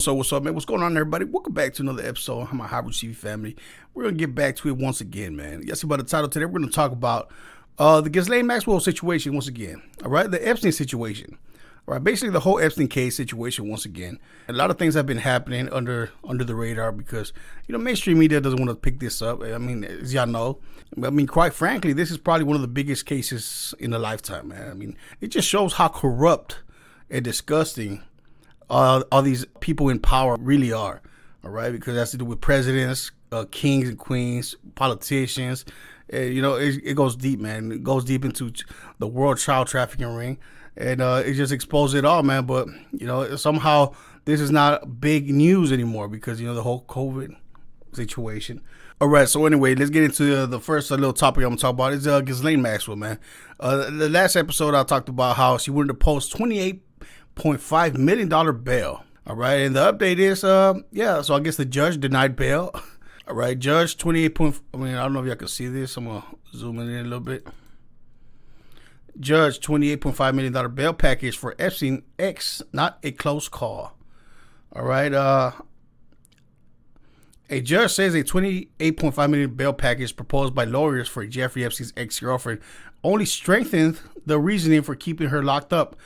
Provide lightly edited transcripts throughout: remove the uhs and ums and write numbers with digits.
So what's up, man? What's going on, everybody? Welcome back to another episode of my Hybrid TV family. We're gonna get back to it once again, man. You see by the title today, we're gonna talk about the Ghislaine Maxwell situation once again. All right, the Epstein situation. All right, basically the whole Epstein case situation once again. A lot of things have been happening under the radar because mainstream media doesn't want to pick this up. I mean, as y'all know, quite frankly, this is probably one of the biggest cases in a lifetime, man. I mean, it just shows how corrupt and disgusting all these people in power really are, all right? Because it has to do with presidents, kings and queens, politicians. It goes deep, man. It goes deep into the world child trafficking ring, and it just exposes it all, man. But somehow this is not big news anymore because the whole COVID situation. All right, so anyway, let's get into the first little topic I'm gonna talk about. Is Ghislaine Maxwell, man. The last episode I talked about how she wanted to post $28.5 million bail. All right, and the update is, so I guess the judge denied bail. All right, judge 28 point. I don't know if y'all can see this. I'm gonna zoom in a little bit. Judge $28.5 million bail package for Epstein X, not a close call. All right, a judge says a $28.5 million bail package proposed by lawyers for Jeffrey Epstein's ex-girlfriend only strengthened the reasoning for keeping her locked up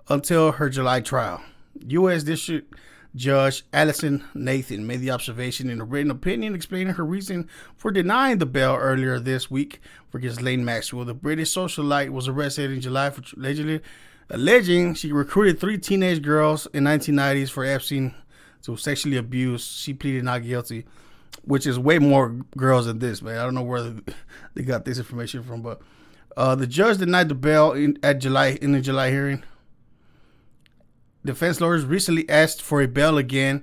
until her July trial. U.S. District Judge Allison Nathan made the observation in a written opinion explaining her reason for denying the bail earlier this week for Ghislaine Maxwell. The British socialite was arrested in July for alleging she recruited 3 teenage girls in 1990s for Epstein to sexually abuse. She pleaded not guilty, which is way more girls than this, man. I don't know where they got this information from, but the judge denied the bail in the July hearing. Defense lawyers recently asked for a bail again.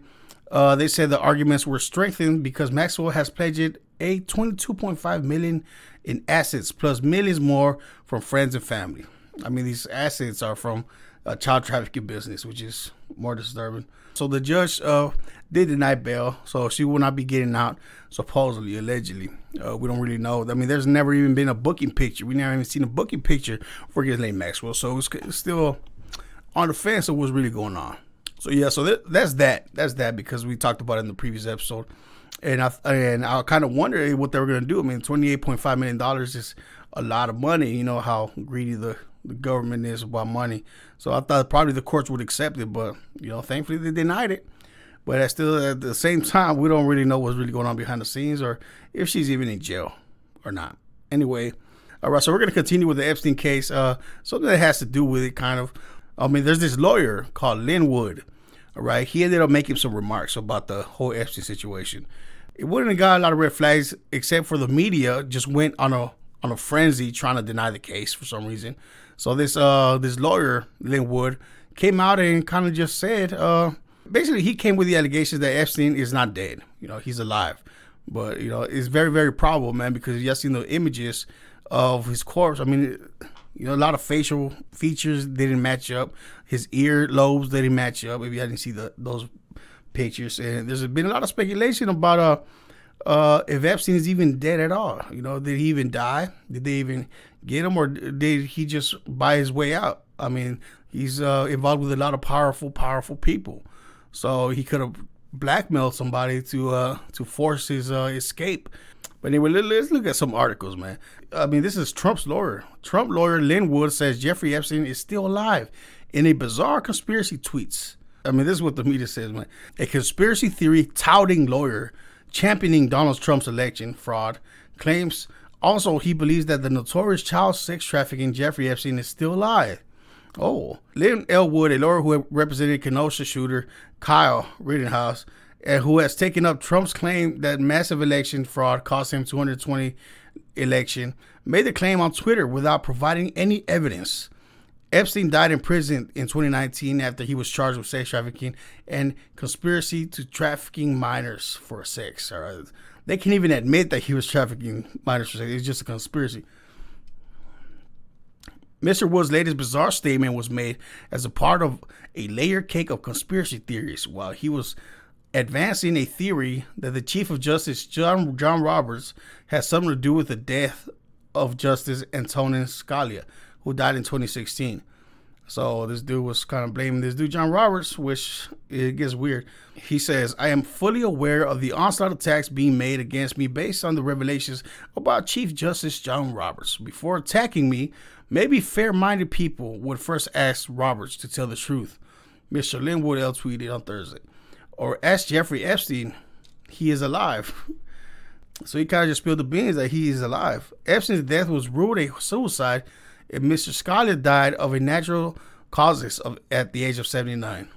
They said the arguments were strengthened because Maxwell has pledged a $22.5 million in assets plus millions more from friends and family. I mean, these assets are from a child trafficking business, which is more disturbing. So the judge did deny bail, so she will not be getting out, supposedly, allegedly. We don't really know. I mean, there's never even been a booking picture. We never even seen a booking picture for Ghislaine Maxwell, so it's still on the fence of what's really going on. So that's that because we talked about it in the previous episode, and I kind of wondered what they were going to do. I mean, $28.5 million is a lot of money. You know how greedy the government is about money. So I thought probably the courts would accept it, but thankfully they denied it. But at the same time, we don't really know what's really going on behind the scenes or if she's even in jail or not. Anyway, all right, so we're going to continue with the Epstein case. Something that has to do with it, kind of. I mean, there's this lawyer called Linwood, all right? He ended up making some remarks about the whole Epstein situation. It wouldn't have got a lot of red flags except for the media just went on a frenzy trying to deny the case for some reason. So this lawyer, Linwood, came out and kind of just said, basically he came with the allegations that Epstein is not dead. He's alive. But, it's very, very probable, man, because you have seen the images of his corpse. I mean, a lot of facial features didn't match up. His ear lobes didn't match up. Maybe I didn't see those pictures. And there's been a lot of speculation about if Epstein is even dead at all. Did he even die? Did they even get him, or did he just buy his way out? I mean, he's involved with a lot of powerful people, so he could have blackmailed somebody to force his escape. But anyway, let's look at some articles, man. I mean, this is Trump's lawyer. Trump lawyer Linwood says Jeffrey Epstein is still alive in a bizarre conspiracy tweets. I mean, this is what the media says, man. A conspiracy theory touting lawyer championing Donald Trump's election fraud claims also he believes that the notorious child sex trafficking Jeffrey Epstein is still alive. Oh, Lynn Elwood, a lawyer who represented Kenosha shooter Kyle Rittenhouse, and who has taken up Trump's claim that massive election fraud cost him 220 election, made the claim on Twitter without providing any evidence. Epstein died in prison in 2019 after he was charged with sex trafficking and conspiracy to trafficking minors for sex. All right. They can't even admit that he was trafficking minors for sex. It's just a conspiracy. Mr. Wood's latest bizarre statement was made as a part of a layered cake of conspiracy theories while he was advancing a theory that the Chief of Justice John Roberts has something to do with the death of Justice Antonin Scalia, who died in 2016. So this dude was kind of blaming this dude, John Roberts, which it gets weird. He says, I am fully aware of the onslaught attacks being made against me based on the revelations about Chief Justice John Roberts. Before attacking me, maybe fair-minded people would first ask Roberts to tell the truth. Mr. Linwood L. tweeted on Thursday. Or ask Jeffrey Epstein. He is alive. So he kind of just spilled the beans that he is alive. Epstein's death was ruled a suicide, and Mr. Scalia died of a natural causes at the age of 79.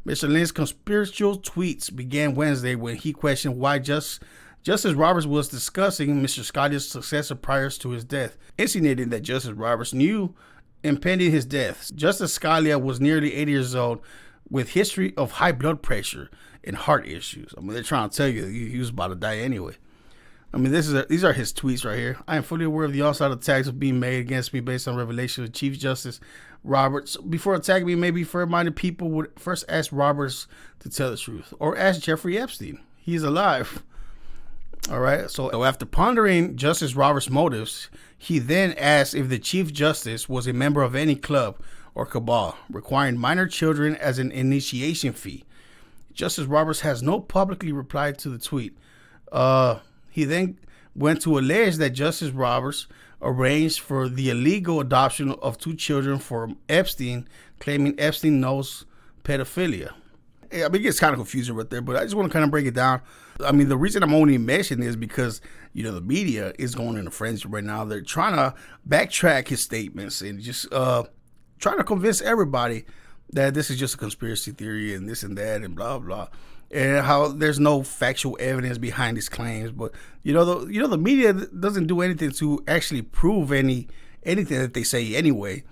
Mr. Lynn's conspiratorial tweets began Wednesday when he questioned why Justice Roberts was discussing Mr. Scalia's successor prior to his death, insinuating that Justice Roberts knew impending his death. Justice Scalia was nearly 80 years old with history of high blood pressure and heart issues. I mean, they're trying to tell you he was about to die anyway. I mean, these are his tweets right here. I am fully aware of the onslaught attacks being made against me based on revelations of Chief Justice Roberts. Before attacking me, maybe fair-minded people would first ask Roberts to tell the truth, or ask Jeffrey Epstein. He's alive. All right. So after pondering Justice Roberts' motives, he then asked if the Chief Justice was a member of any club or cabal requiring minor children as an initiation fee. Justice Roberts has no publicly replied to the tweet. He then went to allege that Justice Roberts arranged for the illegal adoption of 2 children for Epstein, claiming Epstein knows pedophilia. I mean, it gets kind of confusing right there, but I just want to kind of break it down. I mean, the reason I'm only mentioning is because, the media is going in a frenzy right now. They're trying to backtrack his statements and just trying to convince everybody that this is just a conspiracy theory and this and that and blah, blah. And how there's no factual evidence behind his claims. But, the media doesn't do anything to actually prove anything that they say anyway.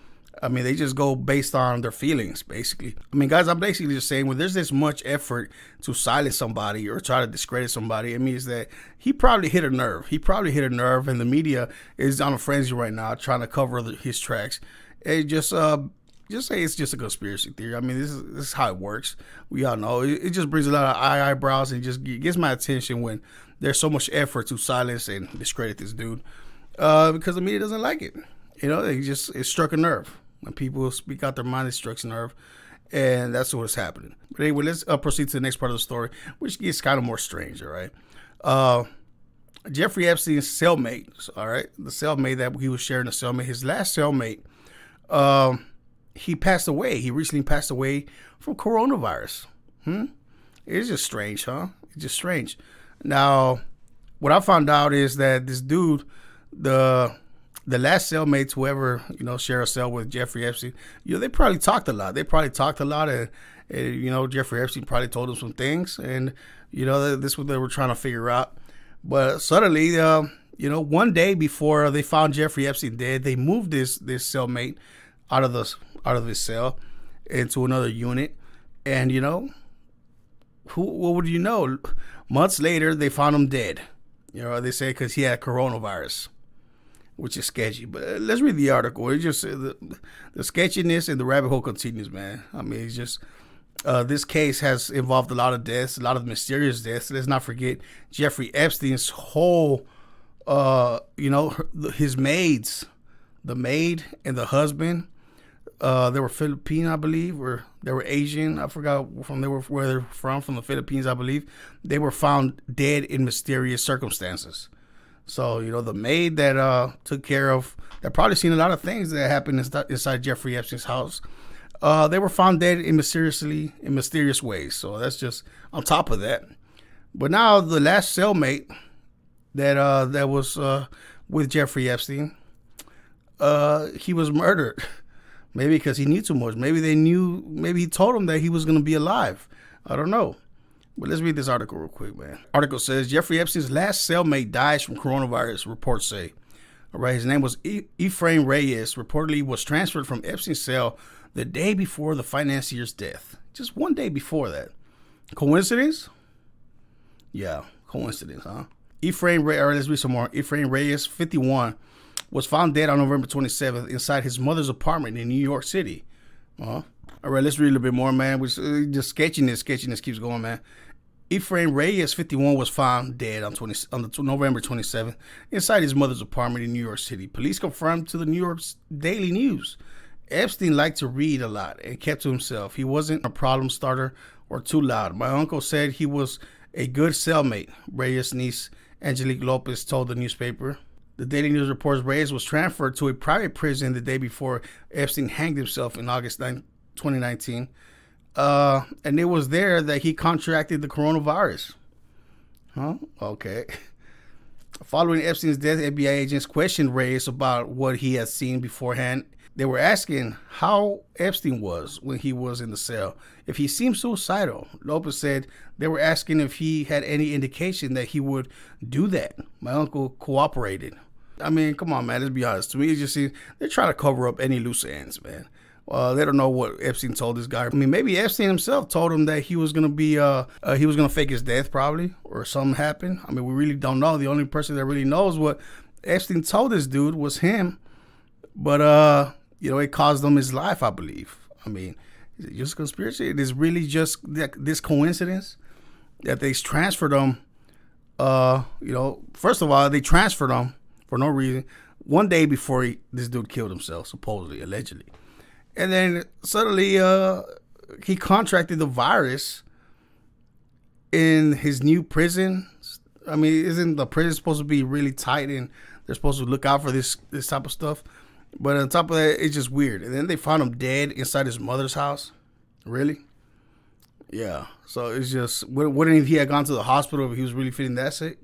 I mean, they just go based on their feelings, basically. I mean, guys, I'm basically just saying when there's this much effort to silence somebody or try to discredit somebody, it means that he probably hit a nerve. And the media is on a frenzy right now trying to cover his tracks. And just say it's just a conspiracy theory. I mean, this is how it works. We all know. It just brings a lot of eyebrows and just gets my attention when there's so much effort to silence and discredit this dude because the media doesn't like it. It struck a nerve. When people speak out their mind, it strikes a nerve, and that's what's happening. But anyway, let's proceed to the next part of the story, which gets kind of more strange, all right? Jeffrey Epstein's cellmate, all right? The cellmate that he was sharing, his last cellmate, he passed away. He recently passed away from coronavirus. It's just strange, huh? It's just strange. Now, what I found out is that this dude, the last cellmates, whoever, share a cell with Jeffrey Epstein, they probably talked a lot. And Jeffrey Epstein probably told them some things, and, this is what they were trying to figure out. But suddenly, one day before they found Jeffrey Epstein dead, they moved this cellmate out of his cell into another unit. And, what would you know? Months later, they found him dead. They say because he had coronavirus, which is sketchy. But let's read the article. It's just the sketchiness and the rabbit hole continues, man. I mean, it's just this case has involved a lot of deaths, a lot of mysterious deaths. Let's not forget Jeffrey Epstein's whole, his maids, the maid and the husband. They were Philippine, I believe, or they were Asian. I forgot where they're from the Philippines, I believe. They were found dead in mysterious circumstances. So, the maid that took care of, that probably seen a lot of things that happened inside Jeffrey Epstein's house. They were found dead in mysterious ways. So that's just on top of that. But now the last cellmate that was with Jeffrey Epstein, he was murdered. Maybe because he knew too much. Maybe he told him that he was going to be alive. I don't know. But let's read this article real quick, man. Article says, Jeffrey Epstein's last cellmate dies from coronavirus, reports say. All right, his name was Ephraim Reyes, reportedly was transferred from Epstein's cell the day before the financier's death. Just one day before that. Coincidence? Yeah, coincidence, huh? Let's read some more. Ephraim Reyes, 51, was found dead on November 27th inside his mother's apartment in New York City. All right, let's read a little bit more, man. Just sketchiness keeps going, man. Ephraim Reyes, 51, was found dead on November 27th inside his mother's apartment in New York City. Police confirmed to the New York Daily News Epstein liked to read a lot and kept to himself. He wasn't a problem starter or too loud. My uncle said he was a good cellmate, Reyes' niece, Angelique Lopez, told the newspaper. The Daily News reports Reyes was transferred to a private prison the day before Epstein hanged himself in August 9, 2019. And it was there that he contracted the coronavirus. Huh? Okay. Following Epstein's death, FBI agents questioned Reyes about what he had seen beforehand. They were asking how Epstein was when he was in the cell, if he seemed suicidal. Lopez said they were asking if he had any indication that he would do that. My uncle cooperated. I mean, come on, man, let's be honest. To me, it just seems they're trying to cover up any loose ends, man. They don't know what Epstein told this guy. I mean, maybe Epstein himself told him that he was gonna be, he was gonna fake his death probably, or something happened. I mean, we really don't know. The only person that really knows what Epstein told this dude was him. But it cost him his life, I believe. I mean, is it just conspiracy? It is really just this coincidence that they transferred him. First of all, they transferred him for no reason one day before this dude killed himself, supposedly, allegedly. And then suddenly he contracted the virus in his new prison. I mean, isn't the prison supposed to be really tight and they're supposed to look out for this type of stuff? But on top of that, it's just weird. And then they found him dead inside his mother's house. Really? Yeah. So it's just, wouldn't if he had gone to the hospital if he was really feeling that sick?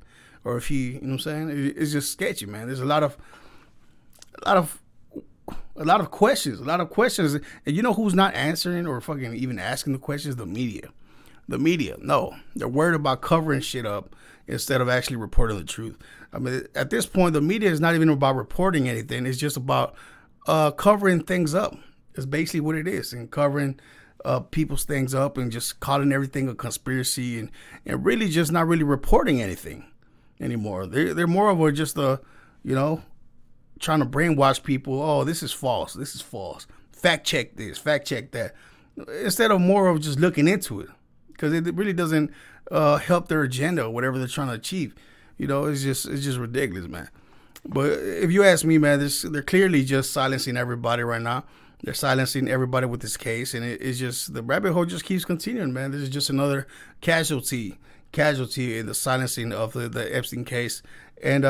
Or if he, you know what I'm saying? It's just sketchy, man. There's a lot of questions. And you know who's not answering or fucking even asking the questions? The media. No. They're worried about covering shit up instead of actually reporting the truth. I mean, at this point, the media is not even about reporting anything. It's just about covering things up. It's basically what it is. And covering people's things up and just calling everything a conspiracy and really just not really reporting anything anymore. They're more of just trying to brainwash people. Oh, this is false. Fact check this, fact check that. Instead of more of just looking into it. Because it really doesn't help their agenda or whatever they're trying to achieve. It's just ridiculous, man. But if you ask me, man, they're clearly just silencing everybody right now. They're silencing everybody with this case, and it's just the rabbit hole just keeps continuing, man. This is just another casualty in the silencing of the Epstein case. And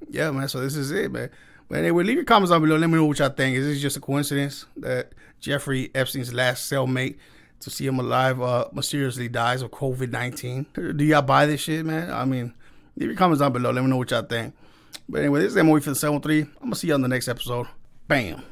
yeah, man. So this is it, man. But anyway, leave your comments down below. Let me know what y'all think. Is this just a coincidence that Jeffrey Epstein's last cellmate to see him alive mysteriously dies of COVID-19? Do y'all buy this shit, man? I mean, leave your comments down below. Let me know what y'all think. But anyway, this is MOE for the 713. I'm going to see you on the next episode. Bam.